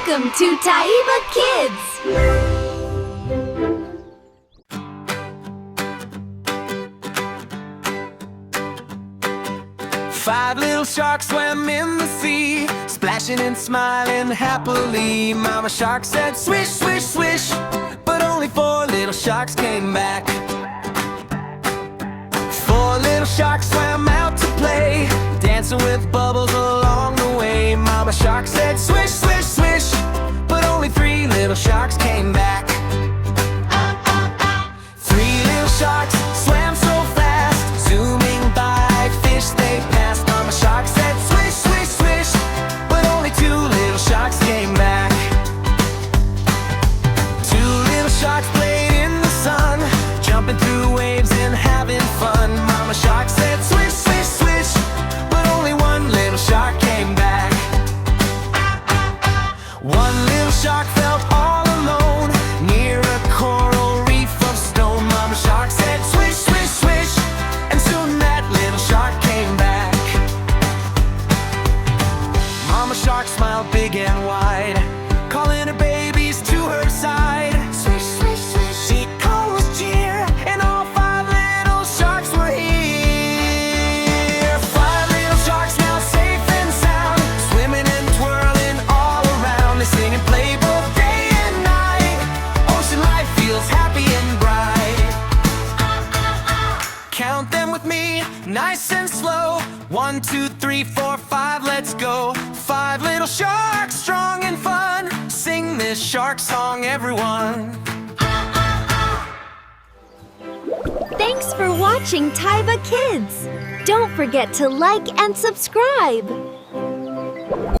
Welcome to Taiba Kids! 5 little sharks swam in the sea, splashing and smiling happily. Mama shark said swish, swish, swish, but only 4 little sharks came back. 4 little sharks swam out to play, dancing with bubbles along the way. Mama shark said swish, swish, swish, but only 3 little sharks came back. 3 little sharks swam so fast, zooming by fish they passed. Mama shark said swish, swish, swish, but only 2 little sharks came back. 2 little sharks played in the sun, jumping through waves and having fun. Mama shark said swish, swish, swish, but only 1 little shark came back. 1 little shark felt all alone near a coral reef of stone. Mama shark said swish, swish, swish, and soon that little shark came back. Mama shark smiled big and wide, calling her babies to her side. Swish, swish, swish, she calls cheer, and all 5 little sharks were here. 5 little sharks now safe and sound, swimming and twirling all around. They sing and play both day and night. Ocean life feels happy and bright. Count them with me, nice and slow. 1, 2, 3, 4, 5, let's go. 5 little sharks, strong and fun. Sing this shark song, everyone. Thanks for watching Taiba Kids! Don't forget to like and subscribe!